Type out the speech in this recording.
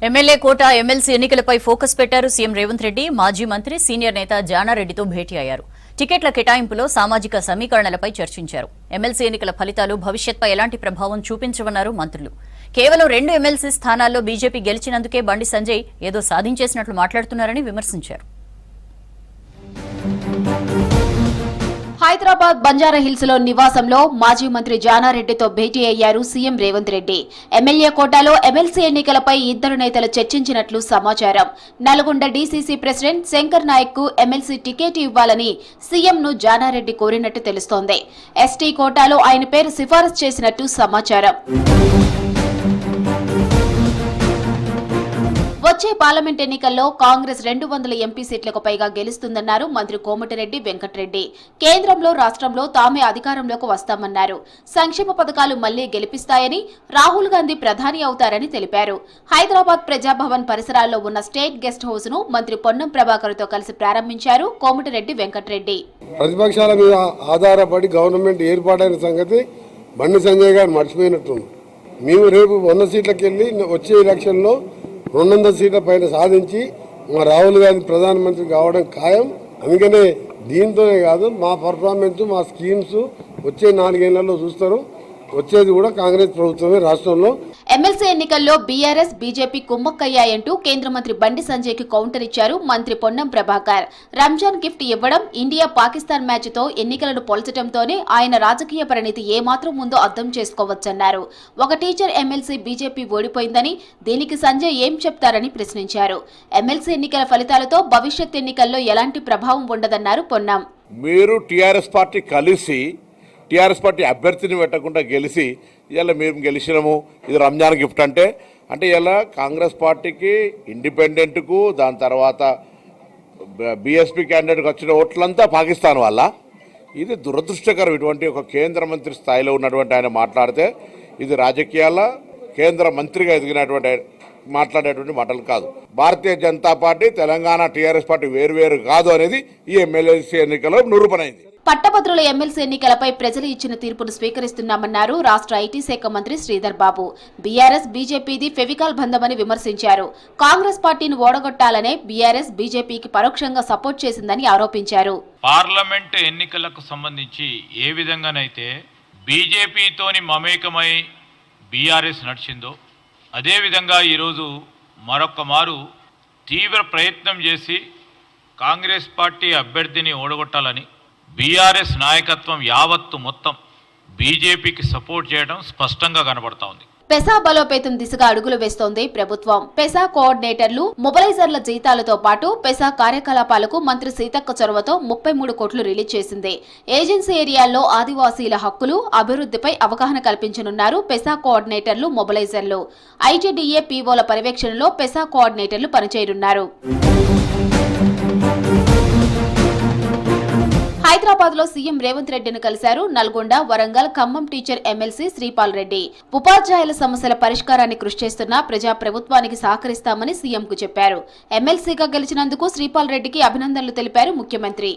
MLA కోట MLC ఎన్నికలపై focus పెట్టారు CM Revanth Reddy. మాజీ మంత్రి సీనియర్ నేత జానారెడ్డితో భేటీ అయ్యారు. టికెట్ల కేటాయింపులో సామాజిక సమీకరణలపై చర్చించారు. ఎమ్మెల్సీ ఎన్నికల ఫలితాలు భవిష్యత్పై ఎలాంటి ప్రభావం చూపించవన్నారు మంత్రులు. కేవలం 2 ఎమ్మెల్సీ స్థానాల్లో బీజేపీ గెలిచినందుకే బండి సంజయ్ ఏదో సాధించేసినట్లు మాట్లాడుతున్నారని విమర్శించారు. హైదరాబాద్ బంజారాహిల్స్ లో నివాసంలో మాజీ మంత్రి జానారెడ్డితో భేటీ అయ్యారు సీఎం రేవంత్ రెడ్డి. ఎమ్మెల్యే కోటాలో ఎమ్మెల్సీ ఎన్నికలపై ఇద్దరు నేతలు చర్చించినట్లు సమాచారం. నల్గొండ డీసీసీ ప్రెసిడెంట్ శంకర్ నాయక్ కు ఎమ్మెల్సీ టికెట్ ఇవ్వాలని సీఎం ను జానారెడ్డి కోరినట్టు తెలుస్తోంది. ఎస్టీ కోటాలో ఆయన పేరు సిఫారసు చేసినట్టు సమాచారం. వచ్చే పార్లమెంట్ ఎన్నికల్లో కాంగ్రెస్ 200 ఎంపీ సీట్లకు పైగా గెలుస్తుందన్నారు మంత్రి కోమటిరెడ్డి వెంకటరెడ్డి. కేంద్రంలో రాష్ట్రంలో తామే అధికారంలోకి వస్తామన్నారు. సంక్షేమ పథకాలు మళ్లీ గెలిపిస్తాయని, రాహుల్ గాంధీ ప్రధాని అవుతారని తెలిపారు. హైదరాబాద్ ప్రజాభవన్ పరిసరాల్లో ఉన్న స్టేట్ గెస్ట్ హౌస్ ను మంత్రి పొన్నం ప్రభాకర్ తో కలిసి ప్రారంభించారు కోమటిరెడ్డి వెంకటరెడ్డి. ప్రతిపక్షాల మీద ఆధారపడి గవర్నమెంట్ ఏర్పాటైన సంగతి బండి సంజయ్ గారు మర్చిపోయినట్టుంది. మేము రేపు 100 సీట్లకు వెళ్ళి వచ్చే ఎలక్షన్లో 200 సీట్ల పైన సాధించి మా రాహుల్ గాంధీ ప్రధానమంత్రి కావడం ఖాయం. అందుకనే దీంతోనే కాదు, మా పర్ఫార్మెన్స్, మా స్కీమ్స్ వచ్చే 4 ఏళ్లలో చూస్తారు. వచ్చేది కూడా కాంగ్రెస్ ప్రభుత్వమే రాష్ట్రంలో. ఎమ్మెల్సీ ఎన్నికల్లో బీఆర్ఎస్ బీజేపీ కుమ్మక్కయ్యాయంటూ కేంద్ర మంత్రి బండి సంజయ్ కి కౌంటర్ ఇచ్చారు మంత్రి పొన్నం ప్రభాకర్. రంజాన్ గిఫ్ట్ ఇవ్వడం, ఇండియా పాకిస్తాన్ మ్యాచ్ తో ఎన్నికలను పోల్చడంతోనే ఆయన రాజకీయ పరిణితి ఏమాత్రం ఉందో అర్థం చేసుకోవచ్చన్నారు. ఒక టీచర్ ఎమ్మెల్సీ బీజేపీ ఓడిపోయిందని, దీనికి సంజయ్ ఏం చెప్తారని ప్రశ్నించారు. ఎమ్మెల్సీ ఎన్నికల ఫలితాలతో భవిష్యత్ ఎన్నికల్లో ఎలాంటి ప్రభావం ఉండదన్నారు పొన్నం. మీరు టీఆర్ఎస్ పార్టీ కలిసి టీఆర్ఎస్ పార్టీ అభ్యర్థిని పెట్టకుండా గెలిచి ఇలా మేము గెలిచినాము, ఇది రంజాన్ గిఫ్ట్ అంటే ఇలా కాంగ్రెస్ పార్టీకి, ఇండిపెండెంట్కు, దాని తర్వాత బీఎస్పీ క్యాండిడేట్కి వచ్చిన ఓట్లంతా పాకిస్తాన్ వల్ల. ఇది దురదృష్టకరం. ఇటువంటి ఒక కేంద్ర మంత్రి స్థాయిలో ఉన్నటువంటి ఆయన మాట్లాడితే ఇది రాజకీయాల కేంద్ర మంత్రిగా ఎదిగినటువంటి మాట్లాడేటువంటి మాటలు కాదు. Bharatiya Janata party, Telangana TRS party వేరువేరు కాదు అనేది ఈ ఎమ్మెల్యేసీ ఎన్నికల్లో నిరూపణైంది. పట్టభద్రుల ఎమ్మెల్సీ ఎన్నికలపై ప్రజలు ఇచ్చిన తీర్పును స్వీకరిస్తున్నామన్నారు రాష్ట్ర ఐటీ శాఖ మంత్రి శ్రీధర్ బాబు. బీఆర్ఎస్ బీజేపీది ఫెవికాల్ బంధమని విమర్శించారు. కాంగ్రెస్ పార్టీని ఓడగొట్టాలనే బీఆర్ఎస్ బీజేపీకి పరోక్షంగా సపోర్ట్ చేసిందని ఆరోపించారు. పార్లమెంట్ ఎన్నికలకు సంబంధించి ఏ విధంగానైతే బీజేపీతోని మమేకమై బీఆర్ఎస్ నడిచిందో అదేవిధంగా ఈరోజు మరొక మారు తీవ్ర ప్రయత్నం చేసి కాంగ్రెస్ పార్టీ అభ్యర్థిని ఓడగొట్టాలని బీఆర్ఎస్ నాయకత్వం యావత్తు మొత్తం బీజేపీకి సపోర్ట్ చేయడం స్పష్టంగా కనబడతా ఉంది. పెసా బలోపేతం దిశగా అడుగులు వేస్తోంది ప్రభుత్వం. పెసా కోఆర్డినేటర్లు, మొబలైజర్ల జీతాలతో పాటు పెసా కార్యకలాపాలకు మంత్రి సీతక్క చొరవతో 33 కోట్లు రిలీజ్ చేసింది. ఏజెన్సీ ఏరియాల్లో ఆదివాసీల హక్కులు, అభివృద్ధిపై అవగాహన కల్పించనున్నారు పెసా కోఆర్డినేటర్లు, మొబలైజర్లు. ఐటీడీఏ పీఓల పర్యవేక్షణలో పెసా కోఆర్డినేటర్లు పనిచేయనున్నారు. హైదరాబాద్ లో సీఎం రేవంత్ రెడ్డిని కలిశారు నల్గొండ, వరంగల్, ఖమ్మం టీచర్ ఎమ్మెల్సీ శ్రీపాల్ రెడ్డి. ఉపాధ్యాయుల సమస్యల పరిష్కారాన్ని కృషి చేస్తున్న ప్రజా ప్రభుత్వానికి సహకరిస్తామని సీఎంకు చెప్పారు. ఎమ్మెల్సీగా గెలిచినందుకు శ్రీపాల్ రెడ్డికి అభినందనలు తెలిపారు ముఖ్యమంత్రి.